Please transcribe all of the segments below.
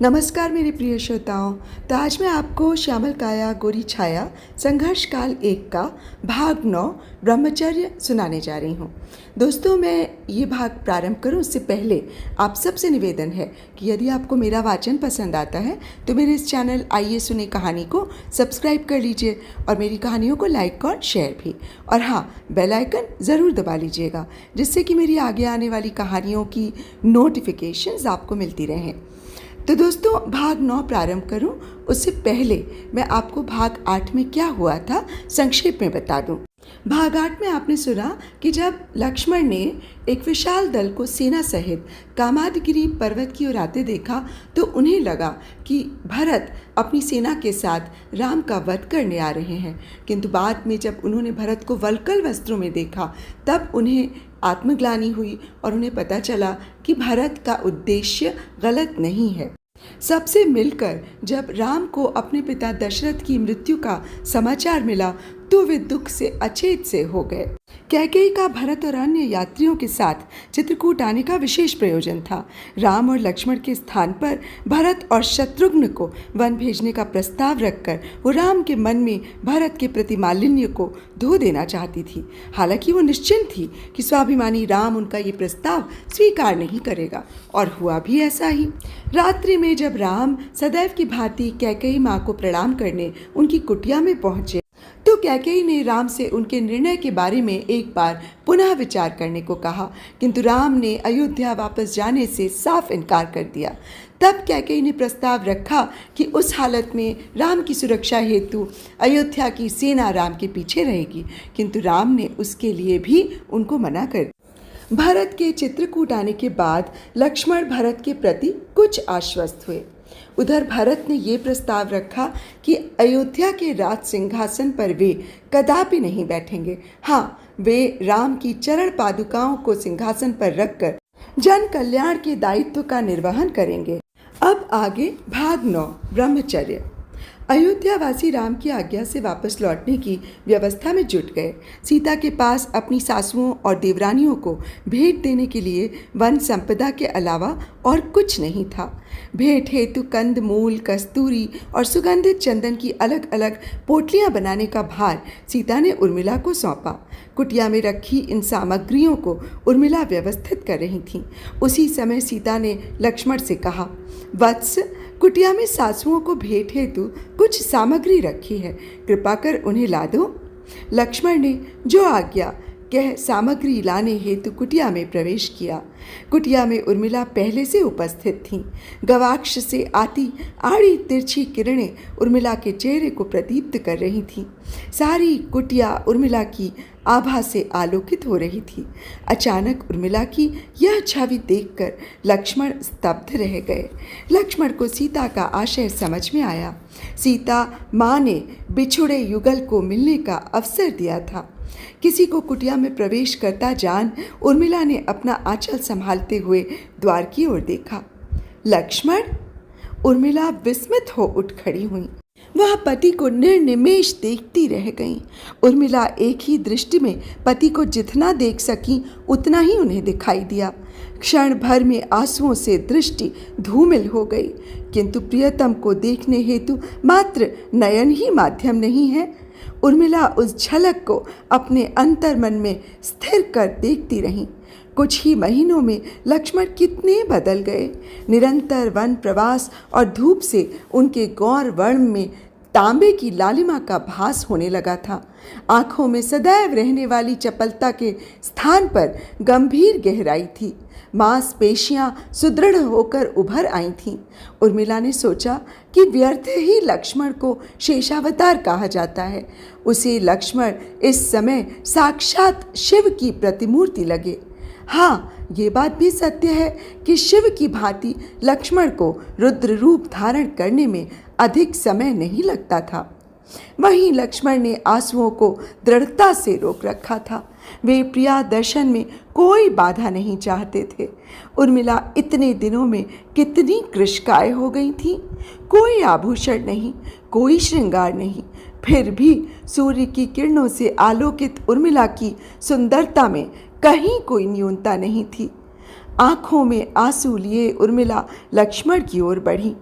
नमस्कार मेरे प्रिय श्रोताओं। तो आज मैं आपको श्यामल काया गोरी छाया संघर्ष काल 1 का भाग 9 ब्रह्मचर्य सुनाने जा रही हूँ। दोस्तों, मैं ये भाग प्रारंभ करूँ उससे पहले आप सबसे निवेदन है कि यदि आपको मेरा वाचन पसंद आता है तो मेरे इस चैनल आइए सुने कहानी को सब्सक्राइब कर लीजिए और मेरी कहानियों को लाइक और शेयर भी। और हाँ, बेल आइकन ज़रूर दबा लीजिएगा जिससे कि मेरी आगे आने वाली कहानियों की नोटिफिकेशंस आपको मिलती रहें। तो दोस्तों, भाग 9 प्रारंभ करूं उससे पहले मैं आपको भाग 8 में क्या हुआ था संक्षेप में बता दूं। भाग 8 में आपने सुना कि जब लक्ष्मण ने एक विशाल दल को सेना सहित कामादगिरी पर्वत की ओर आते देखा तो उन्हें लगा कि भरत अपनी सेना के साथ राम का वध करने आ रहे हैं। किंतु बाद में जब उन्होंने भरत को वल्कल वस्त्रों में देखा तब उन्हें आत्मग्लानि हुई और उन्हें पता चला कि भरत का उद्देश्य गलत नहीं है। सबसे मिलकर जब राम को अपने पिता दशरथ की मृत्यु का समाचार मिला तो वे दुख से अचेत से हो गए। कैकेयी का भरत और अन्य यात्रियों के साथ चित्रकूट आने का विशेष प्रयोजन था। राम और लक्ष्मण के स्थान पर भरत और शत्रुघ्न को वन भेजने का प्रस्ताव रखकर वो राम के मन में भरत के प्रति मालिन्य को धो देना चाहती थी। हालांकि वो निश्चिंत थी कि स्वाभिमानी राम उनका ये प्रस्ताव स्वीकार नहीं करेगा, और हुआ भी ऐसा ही। रात्रि में जब राम सदैव की भांति कैकेयी माँ को प्रणाम करने उनकी कुटिया में पहुंचे तो कैकेयी ने राम से उनके निर्णय के बारे में एक बार पुनः विचार करने को कहा, किंतु राम ने अयोध्या वापस जाने से साफ इनकार कर दिया। तब कैकेयी ने प्रस्ताव रखा कि उस हालत में राम की सुरक्षा हेतु अयोध्या की सेना राम के पीछे रहेगी, किंतु राम ने उसके लिए भी उनको मना कर दिया। भरत के चित्रकूट आने के बाद लक्ष्मण भरत के प्रति कुछ आश्वस्त हुए। उधर भरत ने ये प्रस्ताव रखा कि अयोध्या के राज सिंहासन पर वे कदापि नहीं बैठेंगे। हाँ, वे राम की चरण पादुकाओं को सिंहासन पर रखकर जन कल्याण के दायित्व का निर्वहन करेंगे। अब आगे भाग 9 ब्रह्मचर्य। अयोध्यावासी राम की आज्ञा से वापस लौटने की व्यवस्था में जुट गए। सीता के पास अपनी सासुओं और देवरानियों को भेंट देने के लिए वन संपदा के अलावा और कुछ नहीं था। भेंट हेतु कंद मूल, कस्तूरी और सुगंधित चंदन की अलग अलग पोटलियां बनाने का भार सीता ने उर्मिला को सौंपा। कुटिया में रखी इन सामग्रियों को उर्मिला व्यवस्थित कर रही थीं। उसी समय सीता ने लक्ष्मण से कहा, वत्स, कुटिया में सासुओं को भेंट हेतु कुछ सामग्री रखी है, कृपा कर उन्हें ला दो। लक्ष्मण ने जो आज्ञा कह सामग्री लाने हेतु कुटिया में प्रवेश किया। कुटिया में उर्मिला पहले से उपस्थित थीं। गवाक्ष से आती आड़ी तिरछी किरणें उर्मिला के चेहरे को प्रदीप्त कर रही थीं। सारी कुटिया उर्मिला की आभा से आलोकित हो रही थी। अचानक उर्मिला की यह छवि देखकर लक्ष्मण स्तब्ध रह गए। लक्ष्मण को सीता का आशय समझ में आया। सीता माँ ने बिछुड़े युगल को मिलने का अवसर दिया था। किसी को कुटिया में प्रवेश करता जान उर्मिला ने अपना आंचल संभालते हुए द्वार की ओर देखा। लक्ष्मण! उर्मिला विस्मित हो उठ खड़ी हुई। वह पति को निर्निमेष देखती रह गईं। उर्मिला एक ही दृष्टि में पति को जितना देख सकी उतना ही उन्हें दिखाई दिया। क्षण भर में आंसुओं से दृष्टि धूमिल हो गई, किंतु प्रियतम को देखने हेतु मात्र नयन ही माध्यम नहीं है। उर्मिला उस झलक को अपने अंतर्मन में स्थिर कर देखती रहीं। कुछ ही महीनों में लक्ष्मण कितने बदल गए। निरंतर वन प्रवास और धूप से उनके गौर वर्ण में तांबे की लालिमा का भास होने लगा था। आंखों में सदैव रहने वाली चपलता के स्थान पर गंभीर गहराई थी। मांसपेशियां सुदृढ़ होकर उभर आई थीं। उर्मिला ने सोचा कि व्यर्थ ही लक्ष्मण को शेषावतार कहा जाता है। उसे लक्ष्मण इस समय साक्षात शिव की प्रतिमूर्ति लगे। हाँ, ये बात भी सत्य है कि शिव की भांति लक्ष्मण को रुद्र रूप धारण करने में अधिक समय नहीं लगता था। वहीं लक्ष्मण ने आंसुओं को दृढ़ता से रोक रखा था। वे प्रिया दर्शन में कोई बाधा नहीं चाहते थे। उर्मिला इतने दिनों में कितनी कृशकाय हो गई थी। कोई आभूषण नहीं, कोई श्रृंगार नहीं, फिर भी सूर्य की किरणों से आलोकित उर्मिला की सुंदरता में कहीं कोई न्यूनता नहीं थी। आंखों में आंसू लिए उर्मिला लक्ष्मण की ओर बढ़ी।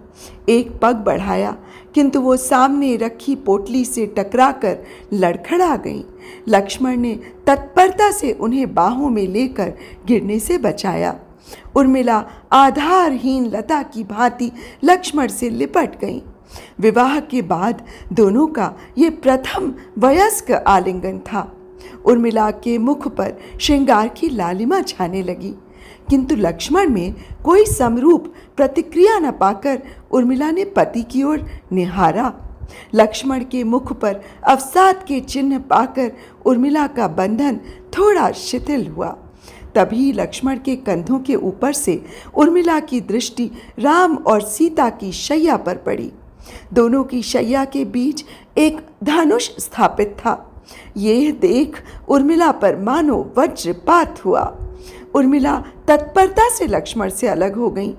एक पग बढ़ाया, किंतु वो सामने रखी पोटली से टकराकर लड़खड़ा गई। लक्ष्मण ने तत्परता से उन्हें बाहों में लेकर गिरने से बचाया। उर्मिला आधारहीन लता की भांति लक्ष्मण से लिपट गई। विवाह के बाद दोनों का ये प्रथम वयस्क आलिंगन था। उर्मिला के मुख पर श्रृंगार की लालिमा छाने लगी, किंतु लक्ष्मण में कोई समरूप प्रतिक्रिया न पाकर उर्मिला ने पति की ओर निहारा। लक्ष्मण के मुख पर अवसाद के चिन्ह पाकर उर्मिला का बंधन थोड़ा शिथिल हुआ। तभी लक्ष्मण के कंधों के ऊपर से उर्मिला की दृष्टि राम और सीता की शैया पर पड़ी। दोनों की शैया के बीच एक धनुष स्थापित था। यह देख उर्मिला पर मानो वज्रपात हुआ। उर्मिला तत्परता से लक्ष्मण से अलग हो गई।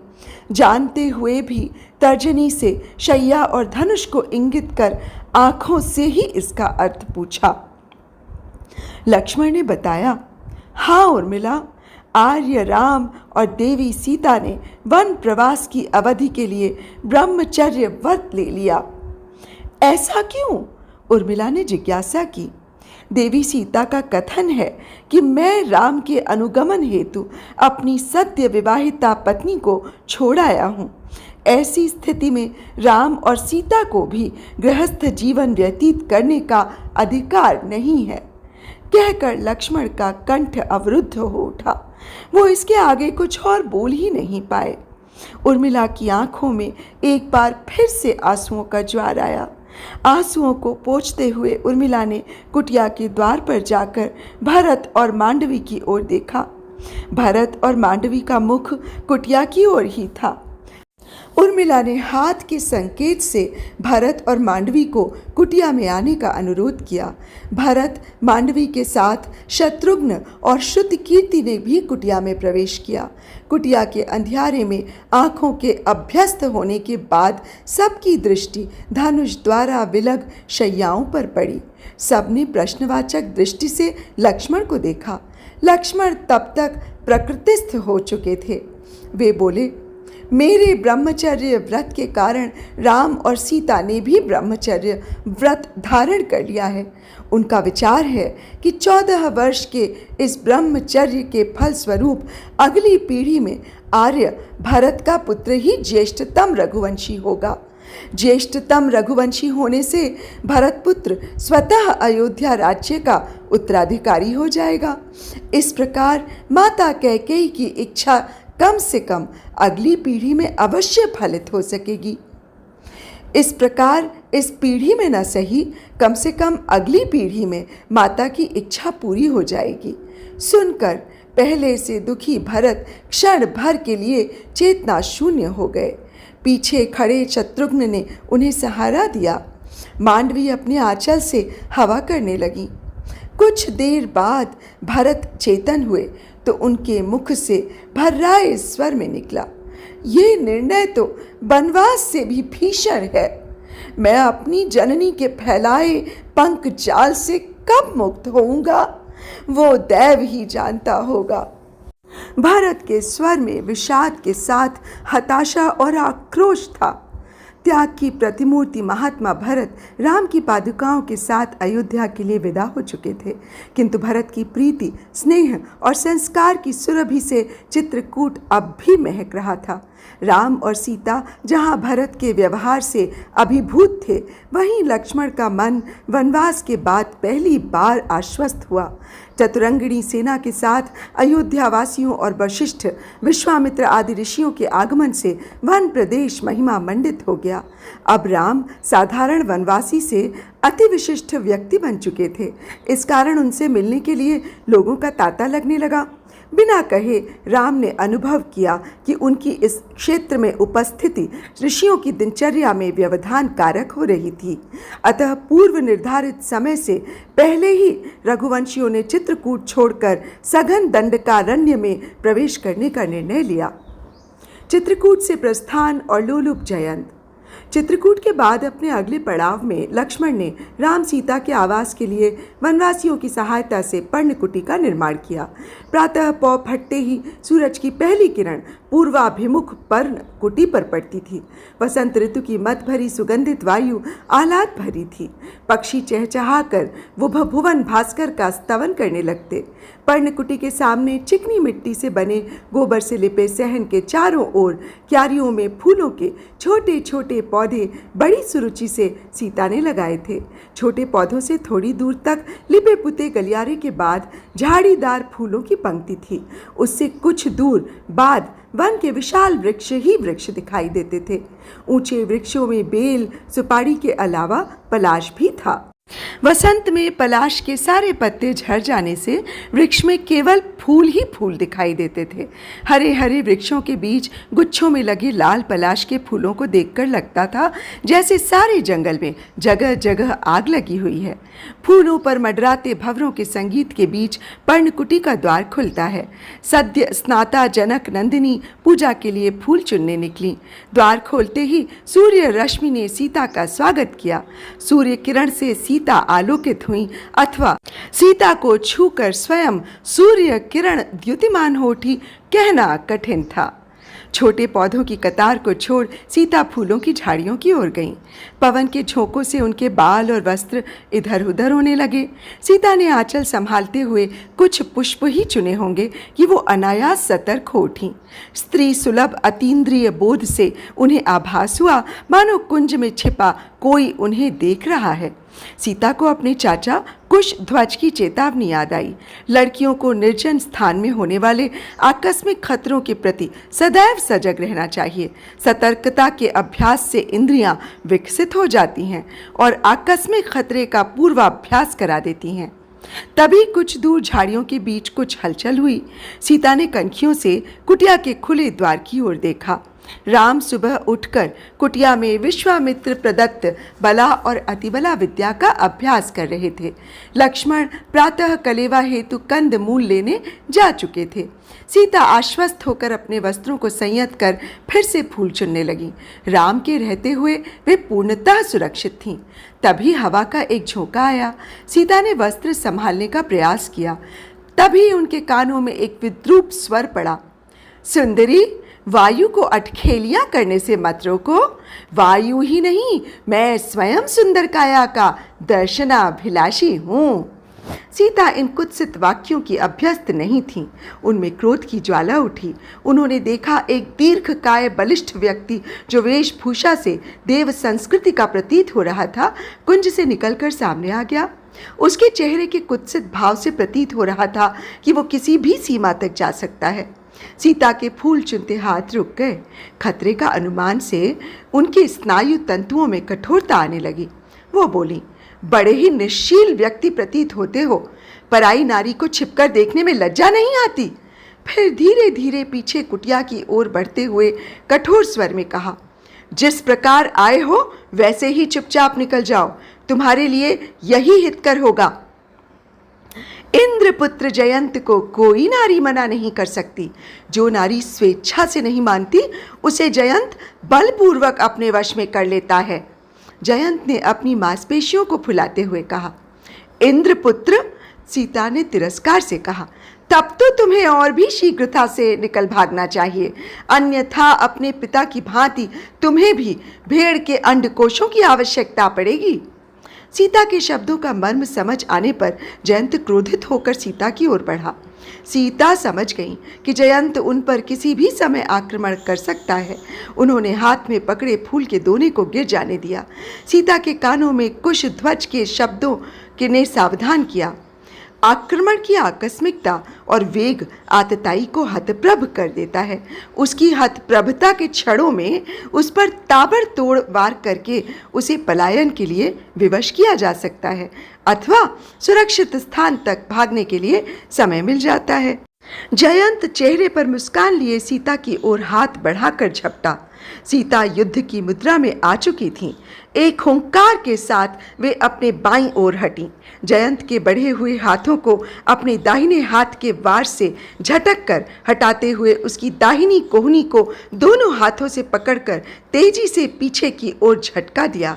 जानते हुए भी तर्जनी से शैया और धनुष को इंगित कर आंखों से ही इसका अर्थ पूछा। लक्ष्मण ने बताया, हाँ उर्मिला, आर्य राम और देवी सीता ने वन प्रवास की अवधि के लिए ब्रह्मचर्य व्रत ले लिया। ऐसा क्यों? उर्मिला ने जिज्ञासा की। देवी सीता का कथन है कि मैं राम के अनुगमन हेतु अपनी सद्य विवाहिता पत्नी को छोड़ आया हूँ। ऐसी स्थिति में राम और सीता को भी गृहस्थ जीवन व्यतीत करने का अधिकार नहीं है। कहकर लक्ष्मण का कंठ अवरुद्ध हो उठा। वो इसके आगे कुछ और बोल ही नहीं पाए। उर्मिला की आंखों में एक बार फिर से आंसुओं का ज्वार आया। आंसुओं को पोंछते हुए उर्मिला ने कुटिया के द्वार पर जाकर भरत और मांडवी की ओर देखा। भरत और मांडवी का मुख कुटिया की ओर ही था। उर्मिला ने हाथ के संकेत से भरत और मांडवी को कुटिया में आने का अनुरोध किया। भरत मांडवी के साथ शत्रुघ्न और श्रुतकीर्ति ने भी कुटिया में प्रवेश किया। कुटिया के अंधियारे में आंखों के अभ्यस्त होने के बाद सबकी दृष्टि धनुष द्वारा विलग शैयाओं पर पड़ी। सबने प्रश्नवाचक दृष्टि से लक्ष्मण को देखा। लक्ष्मण तब तक प्रकृतिस्थ हो चुके थे। वे बोले, मेरे ब्रह्मचर्य व्रत के कारण राम और सीता ने भी ब्रह्मचर्य व्रत धारण कर लिया है। उनका विचार है कि 14 वर्ष के इस ब्रह्मचर्य के फलस्वरूप अगली पीढ़ी में आर्य भरत का पुत्र ही ज्येष्ठतम रघुवंशी होगा। ज्येष्ठतम रघुवंशी होने से भरतपुत्र स्वतः अयोध्या राज्य का उत्तराधिकारी हो जाएगा। इस प्रकार माता कैकेयी की इच्छा कम से कम अगली पीढ़ी में अवश्य फलित हो सकेगी। इस प्रकार इस पीढ़ी में न सही, कम से कम अगली पीढ़ी में माता की इच्छा पूरी हो जाएगी। सुनकर पहले से दुखी भरत क्षण भर के लिए चेतना शून्य हो गए। पीछे खड़े शत्रुघ्न ने उन्हें सहारा दिया। मांडवी अपने आंचल से हवा करने लगी। कुछ देर बाद भरत चेतन हुए तो उनके मुख से भर्राए स्वर में निकला, ये निर्णय तो वनवास से भी भीषण है। मैं अपनी जननी के फैलाए पंख जाल से कब मुक्त होऊंगा, वो दैव ही जानता होगा। भरत के स्वर में विषाद के साथ हताशा और आक्रोश था। त्याग की प्रतिमूर्ति महात्मा भरत राम की पादुकाओं के साथ अयोध्या के लिए विदा हो चुके थे, किंतु भरत की प्रीति, स्नेह और संस्कार की सुरभि से चित्रकूट अब भी महक रहा था। राम और सीता जहाँ भरत के व्यवहार से अभिभूत थे, वहीं लक्ष्मण का मन वनवास के बाद पहली बार आश्वस्त हुआ। चतुरंगिणी सेना के साथ अयोध्यावासियों और वशिष्ठ, विश्वामित्र आदि ऋषियों के आगमन से वन प्रदेश महिमा मंडित हो गया। अब राम साधारण वनवासी से अति विशिष्ट व्यक्ति बन चुके थे। इस कारण उनसे मिलने के लिए लोगों का तांता लगने लगा। बिना कहे राम ने अनुभव किया कि उनकी इस क्षेत्र में उपस्थिति ऋषियों की दिनचर्या में व्यवधान कारक हो रही थी। अतः पूर्व निर्धारित समय से पहले ही रघुवंशियों ने चित्रकूट छोड़कर सघन दंडकारण्य में प्रवेश करने का निर्णय लिया। चित्रकूट से प्रस्थान और लोलुप जयंत। चित्रकूट के बाद अपने अगले पड़ाव में लक्ष्मण ने राम सीता के आवास के लिए वनवासियों की सहायता से पर्णकुटी का निर्माण किया। प्रातः पौ फटते ही सूरज की पहली किरण पूर्वाभिमुख पर्णकुटी पर पड़ती थी। वसंत ऋतु की मत भरी सुगंधित वायु आह्लाद भरी थी। पक्षी चहचहाकर भुवन भास्कर का स्तवन करने लगते। पर्णकुटी के सामने चिकनी मिट्टी से बने गोबर से लिपे सहन के चारों ओर क्यारियों में फूलों के छोटे छोटे पौधे बड़ी सुरुचि से सीता ने लगाए थे। छोटे पौधों से थोड़ी दूर तक लिपे पुते गलियारे के बाद झाड़ीदार फूलों की पंक्ति थी। उससे कुछ दूर बाद वन के विशाल वृक्ष ही वृक्ष दिखाई देते थे। ऊंचे वृक्षों में बेल सुपारी के अलावा पलाश भी था। वसंत में पलाश के सारे पत्ते झड़ जाने से वृक्ष में केवल फूल ही फूल दिखाई देते थे। हरे हरे वृक्षों के बीच गुच्छों में लगे लाल पलाश के फूलों को देखकर लगता था जैसे सारे जंगल में जगह जगह आग लगी हुई है। फूलों पर मडराते भंवरों के संगीत के बीच पर्णकुटी का द्वार खुलता है। सद्य स्नाता जनक नंदिनी पूजा के लिए फूल चुनने निकली। द्वार खोलते ही सूर्य रश्मि ने सीता का स्वागत किया। सूर्य किरण से सीता आलोकित हुई अथवा सीता को छूकर स्वयं सूर्य किरण द्युतिमान हो उठी, कहना कठिन था। छोटे पौधों की कतार को छोड़ सीता फूलों की झाड़ियों की ओर गईं। पवन के झोंकों से उनके बाल और वस्त्र इधर उधर होने लगे। सीता ने आंचल संभालते हुए कुछ पुष्प ही चुने होंगे कि वो अनायास सतर्क हो उठीं। स्त्री सुलभ अतीन्द्रिय बोध से उन्हें आभास हुआ मानो कुंज में छिपा कोई उन्हें देख रहा है। सीता को अपने चाचा कुशध्वज की चेतावनी याद आई। लड़कियों को निर्जन स्थान में होने वाले आकस्मिक खतरों के प्रति सदैव सजग रहना चाहिए। सतर्कता के अभ्यास से इंद्रियां विकसित हो जाती हैं और आकस्मिक खतरे का पूर्वाभ्यास करा देती हैं। तभी कुछ दूर झाड़ियों के बीच कुछ हलचल हुई। सीता ने कनखियों से कुटिया के खुले द्वार की ओर देखा। राम सुबह उठकर कुटिया में विश्वामित्र प्रदत्त बला और अतिबला विद्या का अभ्यास कर रहे थे। लक्ष्मण प्रातः कलेवा हेतु कंद मूल लेने जा चुके थे। सीता आश्वस्त होकर अपने वस्त्रों को संयत कर फिर से फूल चुनने लगी। राम के रहते हुए वे पूर्णतः सुरक्षित थीं। तभी हवा का एक झोंका आया। सीता ने वस्त्र संभालने का प्रयास किया। तभी उनके कानों में एक विद्रूप स्वर पड़ा, सुंदरी, वायु को अटखेलियां करने से मत रोको। वायु ही नहीं, मैं स्वयं सुंदर काया का दर्शनाभिलाषी हूँ। सीता इन कुत्सित वाक्यों की अभ्यस्त नहीं थीं। उनमें क्रोध की ज्वाला उठी। उन्होंने देखा एक दीर्घकाय बलिष्ठ व्यक्ति जो वेशभूषा से देव संस्कृति का प्रतीत हो रहा था, कुंज से निकलकर सामने आ गया। उसके चेहरे के कुत्सित भाव से प्रतीत हो रहा था कि वो किसी भी सीमा तक जा सकता है। सीता के फूल चुनते हाथ रुक गए। खतरे का अनुमान से उनके स्नायु तंतुओं में कठोरता आने लगी। वो बोली, बड़े ही निश्शील व्यक्ति प्रतीत होते हो। पराई नारी को छिपकर देखने में लज्जा नहीं आती। फिर धीरे धीरे पीछे कुटिया की ओर बढ़ते हुए कठोर स्वर में कहा, जिस प्रकार आए हो वैसे ही चुपचाप निकल जाओ। तुम्हारे लिए यही हितकर होगा। इंद्रपुत्र जयंत को कोई नारी मना नहीं कर सकती। जो नारी स्वेच्छा से नहीं मानती उसे जयंत बलपूर्वक अपने वश में कर लेता है। जयंत ने अपनी मांसपेशियों को फुलाते हुए कहा, इंद्रपुत्र। सीता ने तिरस्कार से कहा, तब तो तुम्हें और भी शीघ्रता से निकल भागना चाहिए, अन्यथा अपने पिता की भांति तुम्हें भी भेड़ के अंडकोशों की आवश्यकता पड़ेगी। सीता के शब्दों का मर्म समझ आने पर जयंत क्रोधित होकर सीता की ओर बढ़ा। सीता समझ गई कि जयंत उन पर किसी भी समय आक्रमण कर सकता है। उन्होंने हाथ में पकड़े फूल के दोने को गिर जाने दिया। सीता के कानों में कुशध्वज के शब्दों के ने सावधान किया। आक्रमण की आकस्मिकता और वेग आतताई को हतप्रभ कर देता है। उसकी हतप्रभता के क्षणों में उस पर ताबड़तोड़ वार करके उसे पलायन के लिए विवश किया जा सकता है अथवा सुरक्षित स्थान तक भागने के लिए समय मिल जाता है। जयंत चेहरे पर मुस्कान लिए सीता की ओर हाथ बढ़ाकर झपटा। सीता युद्ध की मुद्रा में आ चुकी थीं। एक हुंकार के साथ वे अपने बाईं ओर हटीं। जयंत के बढ़े हुए हाथों को अपने दाहिने हाथ के वार से झटक कर हटाते हुए उसकी दाहिनी कोहनी को दोनों हाथों से पकड़कर तेजी से पीछे की ओर झटका दिया।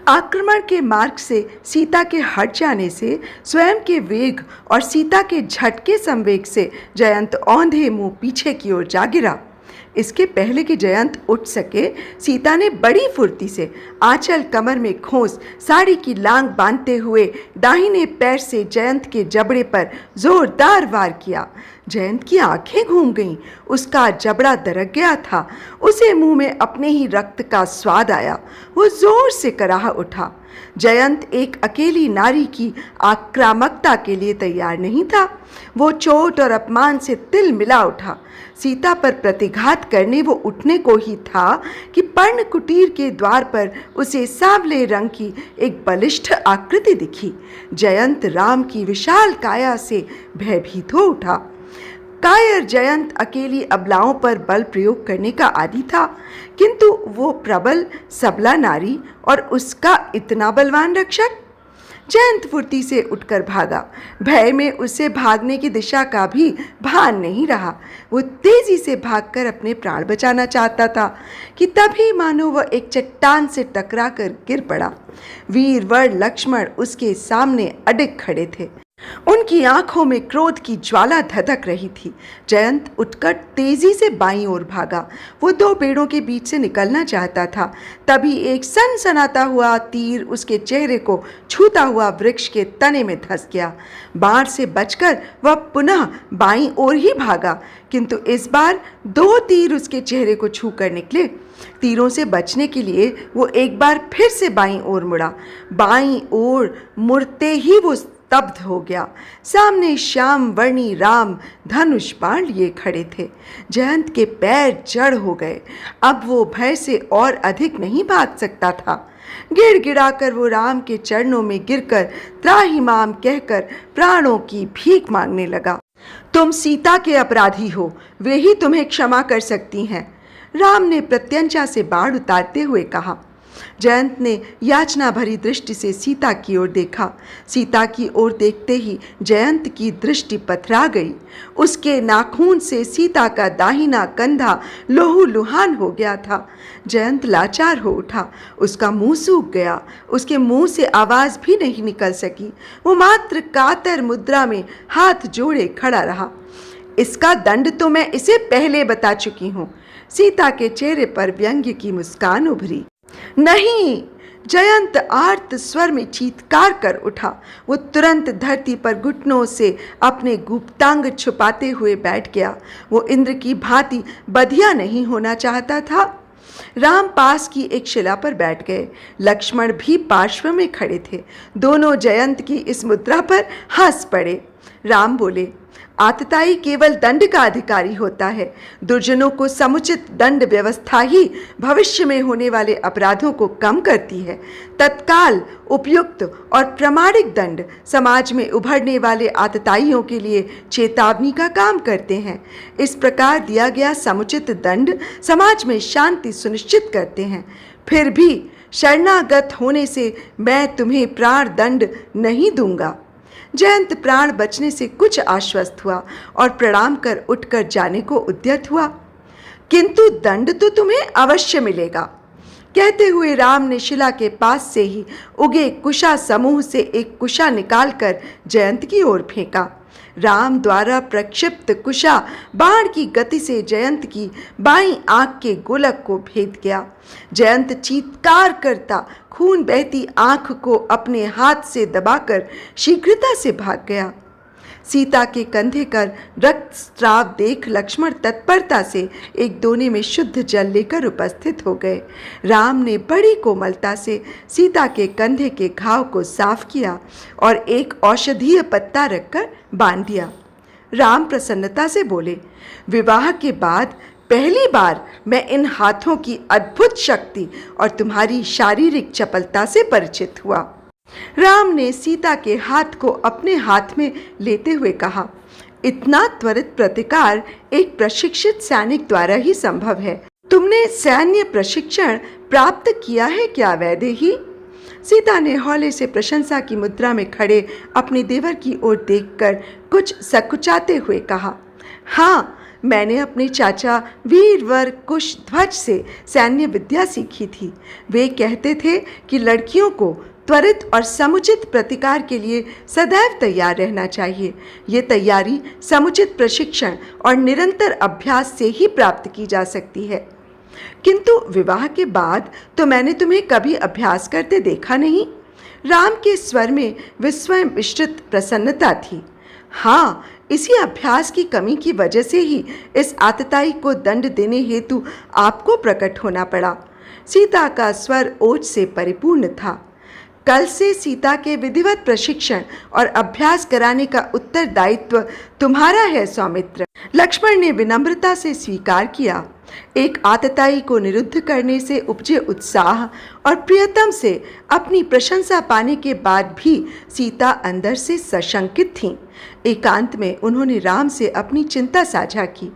आक्रमण के मार्ग से सीता के हट जाने से, स्वयं के वेग और सीता के झटके संवेग से जयंत औंधे मुंह पीछे की ओर जा गिरा। इसके पहले कि जयंत उठ सके, सीता ने बड़ी फुर्ती से आंचल कमर में खोस साड़ी की लांग बांधते हुए दाहिने पैर से जयंत के जबड़े पर जोरदार वार किया। जयंत की आंखें घूम गईं। उसका जबड़ा दरक गया था। उसे मुंह में अपने ही रक्त का स्वाद आया। वो जोर से कराह उठा। जयंत एक अकेली नारी की आक्रामकता के लिए तैयार नहीं था। वो चोट और अपमान से तिल मिला उठा। सीता पर प्रतिघात करने वो उठने को ही था कि पर्ण कुटीर के द्वार पर उसे सांवले रंग की एक बलिष्ठ आकृति दिखी। जयंत राम की विशाल काया से भयभीत हो उठा। कायर जयंत अकेली अबलाओं पर बल प्रयोग करने का आदी था, किंतु वो प्रबल सबला नारी और उसका इतना बलवान रक्षक। जयंत फुर्ती से उठकर भागा। भय में उसे भागने की दिशा का भी भान नहीं रहा। वो तेजी से भागकर अपने प्राण बचाना चाहता था कि तभी मानो वह एक चट्टान से टकराकर गिर पड़ा। वीर वर लक्ष्मण उसके सामने अडिग खड़े थे। उनकी आंखों में क्रोध की ज्वाला धधक रही थी। जयंत उठकर तेजी से बाईं ओर भागा। वो दो पेड़ों के बीच से निकलना चाहता था, तभी एक सनसनाता हुआ तीर उसके चेहरे को छूता हुआ वृक्ष के तने में धंस गया। बाढ़ से बचकर वह पुनः बाईं ओर ही भागा, किंतु इस बार दो तीर उसके चेहरे को छू कर निकले। तीरों से बचने के लिए वो एक बार फिर से बाईं ओर मुड़ा। बाईं ओर मुड़ते ही वो स्तब्ध हो गया। सामने श्याम वर्णी राम धनुष बाण लिए खड़े थे। जयंत के पैर जड़ हो गए। अब वो भय से और अधिक नहीं भाग सकता था। गिड़गिड़ाकर वो राम के चरणों में गिरकर त्राहिमाम कहकर प्राणों की भीख मांगने लगा। तुम सीता के अपराधी हो, वे ही तुम्हें क्षमा कर सकती हैं, राम ने प्रत्यंचा से बाण उतारते हुए कहा। जयंत ने याचना भरी दृष्टि से सीता की ओर देखा। सीता की ओर देखते ही जयंत की दृष्टि पथरा गई। उसके नाखून से सीता का दाहिना कंधा लोहूलुहान हो गया था। जयंत लाचार हो उठा। उसका मुंह सूख गया। उसके मुंह से आवाज भी नहीं निकल सकी। वो मात्र कातर मुद्रा में हाथ जोड़े खड़ा रहा। इसका दंड तो मैं इसे पहले बता चुकी हूँ। सीता के चेहरे पर व्यंग्य की मुस्कान उभरी। नहीं, जयंत आर्त स्वर में चीत्कार कर उठा। वो तुरंत धरती पर घुटनों से अपने गुप्तांग छुपाते हुए बैठ गया। वो इंद्र की भांति बधिया नहीं होना चाहता था। राम पास की एक शिला पर बैठ गए। लक्ष्मण भी पार्श्व में खड़े थे। दोनों जयंत की इस मुद्रा पर हंस पड़े। राम बोले, आतताई केवल दंड का अधिकारी होता है। दुर्जनों को समुचित दंड व्यवस्था ही भविष्य में होने वाले अपराधों को कम करती है। तत्काल उपयुक्त और प्रामाणिक दंड समाज में उभरने वाले आतताइयों के लिए चेतावनी का काम करते हैं। इस प्रकार दिया गया समुचित दंड समाज में शांति सुनिश्चित करते हैं। फिर भी शरणागत होने से मैं तुम्हें प्राण दंड नहीं दूंगा। जयंत प्राण बचने से कुछ आश्वस्त हुआ और प्रणाम कर उठकर जाने को उद्यत हुआ। किंतु दंड तो तुम्हें अवश्य मिलेगा, कहते हुए राम ने शिला के पास से ही उगे कुशा समूह से एक कुशा निकालकर जयंत की ओर फेंका। राम द्वारा प्रक्षिप्त कुशा बाण की गति से जयंत की बाईं आंख के गोलक को भेद गया। जयंत चीत्कार करता खून बहती आंख को अपने हाथ से दबाकर शीघ्रता से भाग गया। सीता के कंधे कर रक्त स्राव देख लक्ष्मण तत्परता से एक दोने में शुद्ध जल लेकर उपस्थित हो गए। राम ने बड़ी कोमलता से सीता के कंधे के घाव को साफ किया और एक औषधीय पत्ता रखकर बांध दिया। राम प्रसन्नता से बोले, विवाह के बाद पहली बार मैं इन हाथों की अद्भुत शक्ति और तुम्हारी शारीरिक चपलता से परिचित हुआ। राम ने सीता के हाथ को अपने हाथ में लेते हुए कहा, इतना त्वरित प्रतिकार एक प्रशिक्षित सैनिक द्वारा ही संभव है। तुमने सैन्य प्रशिक्षण प्राप्त किया है क्या वैदेही? सीता ने हौले से प्रशंसा की मुद्रा में खड़े अपने देवर की ओर देखकर कुछ सकुचाते हुए कहा, हाँ, मैंने अपने चाचा वीरवर कुशध्वज से सैन्य विद्या सीखी थी। वे कहते थे कि लड़कियों को त्वरित और समुचित प्रतिकार के लिए सदैव तैयार रहना चाहिए। ये तैयारी समुचित प्रशिक्षण और निरंतर अभ्यास से ही प्राप्त की जा सकती है। किंतु विवाह के बाद तो मैंने तुम्हें कभी अभ्यास करते देखा नहीं। राम के स्वर में विस्मय मिश्रित प्रसन्नता थी। हाँ, इसी अभ्यास की कमी की वजह से ही इस आतताई को दंड देने हेतु आपको प्रकट होना पड़ा। सीता का स्वर ओज से परिपूर्ण था। कल से सीता के विधिवत प्रशिक्षण और अभ्यास कराने का उत्तरदायित्व तुम्हारा है सौमित्र। लक्ष्मण ने विनम्रता से स्वीकार किया। एक आतताई को निरुद्ध करने से उपजे उत्साह और प्रियतम से अपनी प्रशंसा पाने के बाद भी सीता अंदर से सशंकित थीं। एकांत में उन्होंने राम से अपनी चिंता साझा की।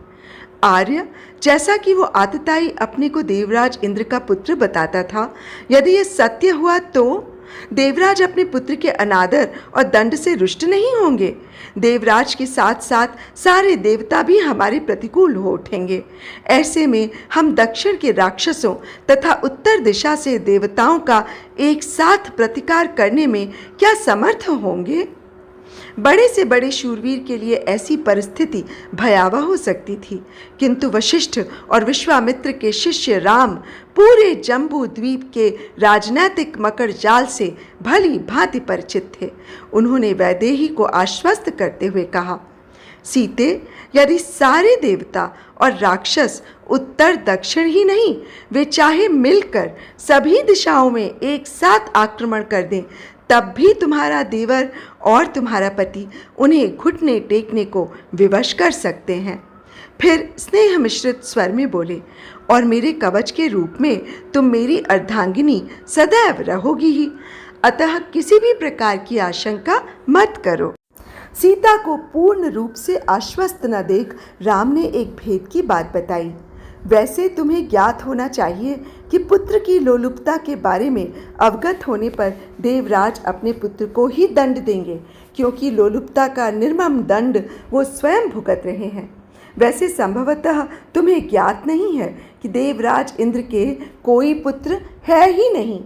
आर्य, जैसा कि वो आतताई अपने को देवराज इंद्र का पुत्र बताता था, यदि ये सत्य हुआ तो देवराज अपने पुत्र के अनादर और दंड से रुष्ट नहीं होंगे। देवराज के साथ साथ सारे देवता भी हमारे प्रतिकूल हो उठेंगे। ऐसे में हम दक्षिण के राक्षसों तथा उत्तर दिशा से देवताओं का एक साथ प्रतिकार करने में क्या समर्थ होंगे? बड़े से बड़े शूरवीर के लिए ऐसी परिस्थिति भयावह हो सकती थी, किंतु वशिष्ठ और विश्वामित्र के शिष्य राम पूरे जम्बू द्वीप के राजनैतिक मकर जाल से भली भांति परिचित थे। उन्होंने वैदेही को आश्वस्त करते हुए कहा, सीते, यदि सारे देवता और राक्षस उत्तर दक्षिण ही नहीं, वे चाहे मिलकर सभी दिशाओं में एक साथ आक्रमण कर दें, तब भी तुम्हारा देवर और तुम्हारा पति उन्हें घुटने टेकने को विवश कर सकते हैं। फिर स्नेह मिश्रित स्वर में बोले, और मेरे कवच के रूप में तुम मेरी अर्धांगिनी सदैव रहोगी ही, अतः किसी भी प्रकार की आशंका मत करो। सीता को पूर्ण रूप से आश्वस्त न देख राम ने एक भेद की बात बताई। वैसे तुम्हें ज्ञात होना चाहिए कि पुत्र की लोलुपता के बारे में अवगत होने पर देवराज अपने पुत्र को ही दंड देंगे, क्योंकि लोलुपता का निर्मम दंड वो स्वयं भुगत रहे हैं। वैसे संभवतः तुम्हें ज्ञात नहीं है कि देवराज इंद्र के कोई पुत्र है ही नहीं।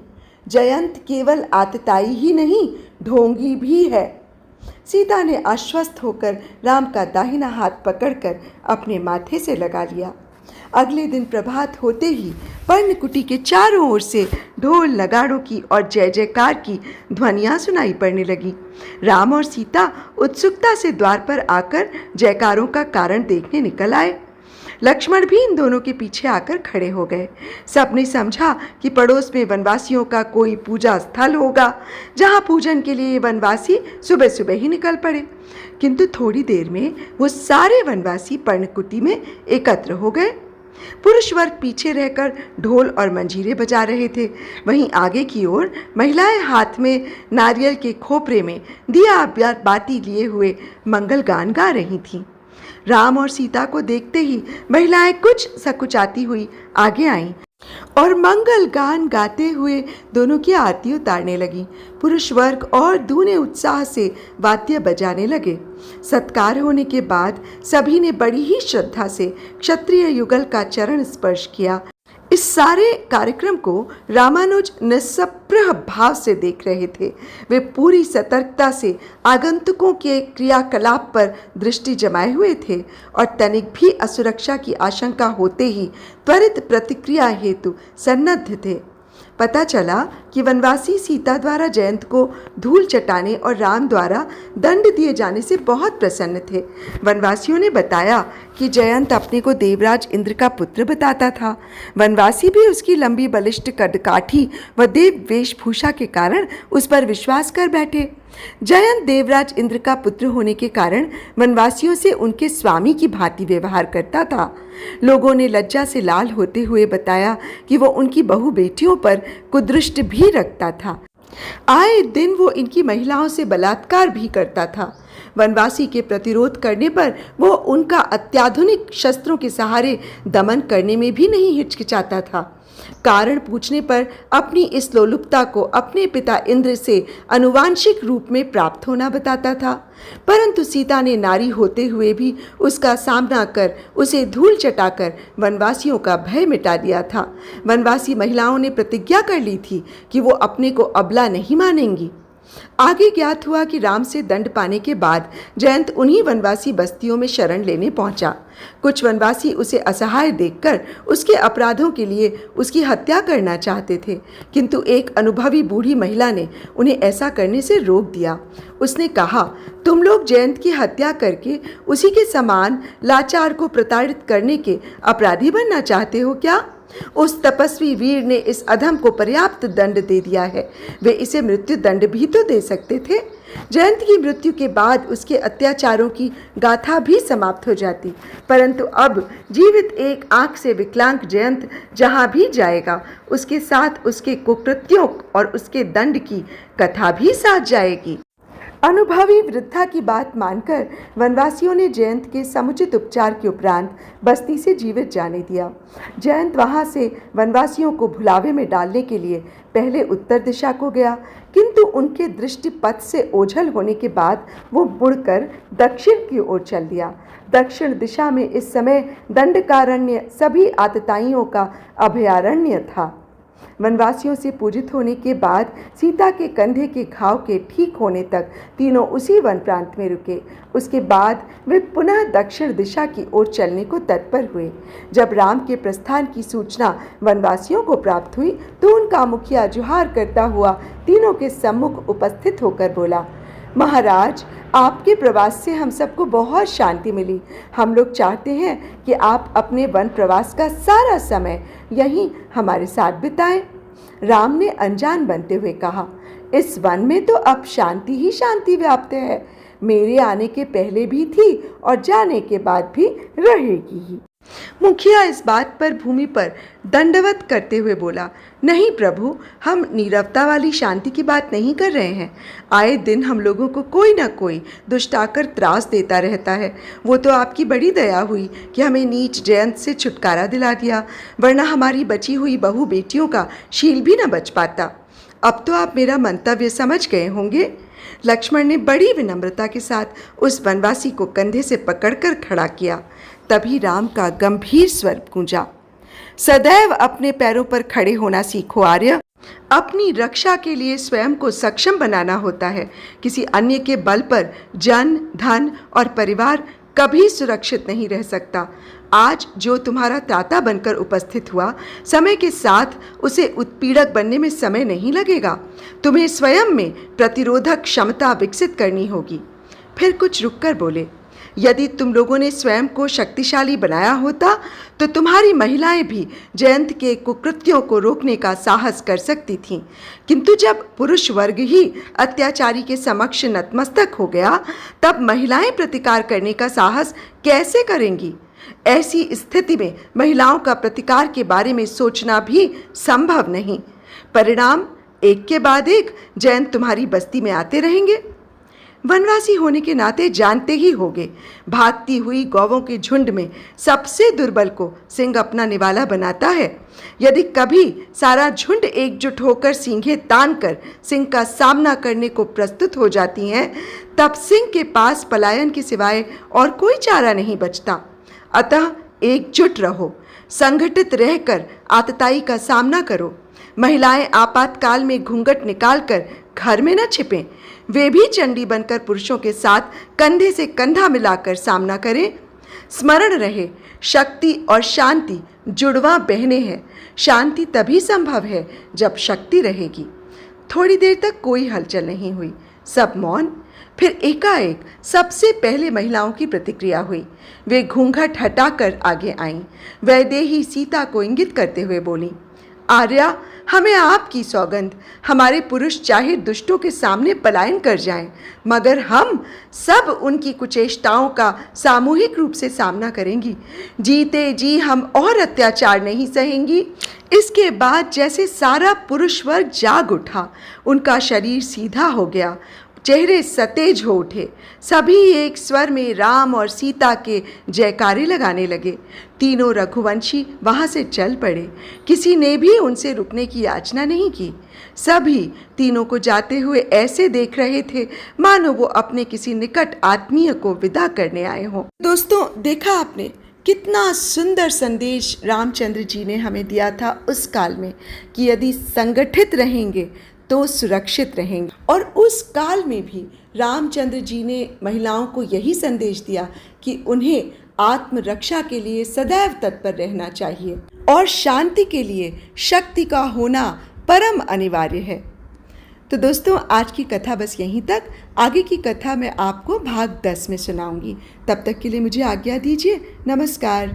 जयंत केवल आतताई ही नहीं, ढोंगी भी है। सीता ने आश्वस्त होकर राम का दाहिना हाथ पकड़कर अपने माथे से लगा लिया। अगले दिन प्रभात होते ही पर्णकुटी के चारों ओर से ढोल नगाड़ों की और जय जयकार की ध्वनियाँ सुनाई पड़ने लगी। राम और सीता उत्सुकता से द्वार पर आकर जयकारों का कारण देखने निकल आए। लक्ष्मण भी इन दोनों के पीछे आकर खड़े हो गए। सबने समझा कि पड़ोस में वनवासियों का कोई पूजा स्थल होगा, जहाँ पूजन के लिए वनवासी सुबह सुबह ही निकल पड़े। किंतु थोड़ी देर में वो सारे वनवासी पर्णकुटी में एकत्र हो गए। पुरुष वर्ग पीछे रहकर ढोल और मंजीरे बजा रहे थे, वहीं आगे की ओर महिलाएं हाथ में नारियल के खोपरे में दिया बाती लिए हुए मंगल गान गा रही थीं। राम और सीता को देखते ही महिलाएं कुछ सकुचाती हुई आगे आईं और मंगल गान गाते हुए दोनों की आरती उतारने लगी। पुरुष वर्ग और दूने उत्साह से वाद्य बजाने लगे। सत्कार होने के बाद सभी ने बड़ी ही श्रद्धा से क्षत्रिय युगल का चरण स्पर्श किया। इस सारे कार्यक्रम को रामानुज निस्पृह भाव से देख रहे थे। वे पूरी सतर्कता से आगंतुकों के क्रियाकलाप पर दृष्टि जमाए हुए थे और तनिक भी असुरक्षा की आशंका होते ही त्वरित प्रतिक्रिया हेतु सन्नद्ध थे। पता चला कि वनवासी सीता द्वारा जयंत को धूल चटाने और राम द्वारा दंड दिए जाने से बहुत प्रसन्न थे। वनवासियों ने बताया कि जयंत अपने को देवराज इंद्र का पुत्र बताता था। वनवासी भी उसकी लंबी बलिष्ठ कदकाठी व देव वेशभूषा के कारण उस पर विश्वास कर बैठे। जयंत देवराज इंद्र का पुत्र होने के कारण वनवासियों से उनके स्वामी की भांति व्यवहार करता था। लोगों ने लज्जा से लाल होते हुए बताया कि वो उनकी बहु बेटियों पर कुदृष्ट भी रखता था। आए दिन वो इनकी महिलाओं से बलात्कार भी करता था। वनवासी के प्रतिरोध करने पर वो उनका अत्याधुनिक शस्त्रों के सहारे दमन करने में भी नहीं हिचकिचाता था। कारण पूछने पर अपनी इस लोलुपता को अपने पिता इंद्र से अनुवांशिक रूप में प्राप्त होना बताता था। परंतु सीता ने नारी होते हुए भी उसका सामना कर उसे धूल चटाकर वनवासियों का भय मिटा दिया था। वनवासी महिलाओं ने प्रतिज्ञा कर ली थी कि वो अपने को अबला नहीं मानेंगी। आगे ज्ञात हुआ कि राम से दंड पाने के बाद जयंत उन्हीं वनवासी बस्तियों में शरण लेने पहुंचा। कुछ वनवासी उसे असहाय देखकर उसके अपराधों के लिए उसकी हत्या करना चाहते थे, किंतु एक अनुभवी बूढ़ी महिला ने उन्हें ऐसा करने से रोक दिया। उसने कहा, तुम लोग जयंत की हत्या करके उसी के समान लाचार को प्रताड़ित करने के अपराधी बनना चाहते हो क्या? उस तपस्वी वीर ने इस अधम को पर्याप्त दंड दे दिया है, वे इसे मृत्यु दंड भी तो दे सकते थे। जयंत की मृत्यु के बाद उसके अत्याचारों की गाथा भी समाप्त हो जाती, परंतु अब जीवित एक आंख से विकलांग जयंत जहां भी जाएगा उसके साथ उसके कुकृत्यों और उसके दंड की कथा भी साथ जाएगी। अनुभवी वृद्धा की बात मानकर वनवासियों ने जयंत के समुचित उपचार के उपरांत बस्ती से जीवित जाने दिया। जयंत वहां से वनवासियों को भुलावे में डालने के लिए पहले उत्तर दिशा को गया, किंतु उनके दृष्टिपथ से ओझल होने के बाद वो मुड़कर दक्षिण की ओर चल दिया। दक्षिण दिशा में इस समय दंडकारण्य सभी आतताइयों का अभयारण्य था। वनवासियों से पूजित होने के बाद सीता के कंधे के घाव के ठीक होने तक तीनों उसी वन प्रांत में रुके। उसके बाद वे पुनः दक्षिण दिशा की ओर चलने को तत्पर हुए। जब राम के प्रस्थान की सूचना वनवासियों को प्राप्त हुई तो उनका मुखिया जुहार करता हुआ तीनों के सम्मुख उपस्थित होकर बोला, महाराज, आपके प्रवास से हम सबको बहुत शांति मिली। हम लोग चाहते हैं कि आप अपने वन प्रवास का सारा समय यहीं हमारे साथ बिताएं। राम ने अनजान बनते हुए कहा, इस वन में तो अब शांति ही शांति व्याप्त है। मेरे आने के पहले भी थी और जाने के बाद भी रहेगी ही। मुखिया इस बात पर भूमि पर दंडवत करते हुए बोला, नहीं प्रभु, हम नीरवता वाली शांति की बात नहीं कर रहे हैं। आए दिन हम लोगों को कोई ना कोई दुष्ट आकर त्रास देता रहता है। वो तो आपकी बड़ी दया हुई कि हमें नीच जयंत से छुटकारा दिला दिया, वरना हमारी बची हुई बहू बेटियों का शील भी न बच पाता। अब तो आप मेरा मंतव्य समझ गए होंगे। लक्ष्मण ने बड़ी विनम्रता के साथ उस वनवासी को कंधे से पकड़कर खड़ा किया। तभी राम का गंभीर स्वर गूंजा, सदैव अपने पैरों पर खड़े होना सीखो आर्य। अपनी रक्षा के लिए स्वयं को सक्षम बनाना होता है। किसी अन्य के बल पर जन, धन और परिवार कभी सुरक्षित नहीं रह सकता। आज जो तुम्हारा त्राता बनकर उपस्थित हुआ, समय के साथ उसे उत्पीड़क बनने में समय नहीं लगेगा। तुम्हें स्वयं में प्रतिरोधक क्षमता विकसित करनी होगी। फिर कुछ रुककर बोले, यदि तुम लोगों ने स्वयं को शक्तिशाली बनाया होता तो तुम्हारी महिलाएं भी जयंत के कुकृत्यों को रोकने का साहस कर सकती थीं, किंतु जब पुरुष वर्ग ही अत्याचारी के समक्ष नतमस्तक हो गया, तब महिलाएं प्रतिकार करने का साहस कैसे करेंगी? ऐसी स्थिति में महिलाओं का प्रतिकार के बारे में सोचना भी संभव नहीं। परिणाम एक के बाद एक जयंत तुम्हारी बस्ती में आते रहेंगे। वनवासी होने के नाते जानते ही होगे, भागती हुई गौवों के झुंड में सबसे दुर्बल को सिंह अपना निवाला बनाता है। यदि कभी सारा झुंड एकजुट होकर सींगे तान कर सिंह का सामना करने को प्रस्तुत हो जाती हैं, तब सिंह के पास पलायन के सिवाय और कोई चारा नहीं बचता। अतः एकजुट रहो, संगठित रहकर आतताई का सामना करो। महिलाएं आपातकाल में घूंघट निकालकर घर में न छिपें, वे भी चंडी बनकर पुरुषों के साथ कंधे से कंधा मिलाकर सामना करें। स्मरण रहे, शक्ति और शांति जुड़वा बहनें हैं। शांति तभी संभव है जब शक्ति रहेगी। थोड़ी देर तक कोई हलचल नहीं हुई, सब मौन। फिर एकाएक सबसे पहले महिलाओं की प्रतिक्रिया हुई। वे घूंघट हटाकर आगे आईं। वैदेही सीता को इंगित करते हुए बोली, आर्या, हमें आपकी सौगंध, हमारे पुरुष चाहे दुष्टों के सामने पलायन कर जाएं, मगर हम सब उनकी कुचेष्टाओं का सामूहिक रूप से सामना करेंगी। जीते जी हम और अत्याचार नहीं सहेंगी। इसके बाद जैसे सारा पुरुष वर्ग जाग उठा, उनका शरीर सीधा हो गया, चेहरे सतेज हो उठे। सभी एक स्वर में राम और सीता के जयकारे लगाने लगे। तीनों रघुवंशी वहाँ से चल पड़े। किसी ने भी उनसे रुकने की याचना नहीं की। सभी तीनों को जाते हुए ऐसे देख रहे थे मानो वो अपने किसी निकट आत्मीय को विदा करने आए हों। दोस्तों, देखा आपने कितना सुंदर संदेश रामचंद्र जी ने हमें दिया था उस काल में कि यदि संगठित रहेंगे तो सुरक्षित रहेंगे। और उस काल में भी रामचंद्र जी ने महिलाओं को यही संदेश दिया कि उन्हें आत्मरक्षा के लिए सदैव तत्पर रहना चाहिए और शांति के लिए शक्ति का होना परम अनिवार्य है। तो दोस्तों, आज की कथा बस यहीं तक। आगे की कथा मैं आपको भाग 10 में सुनाऊंगी। तब तक के लिए मुझे आज्ञा दीजिए। नमस्कार।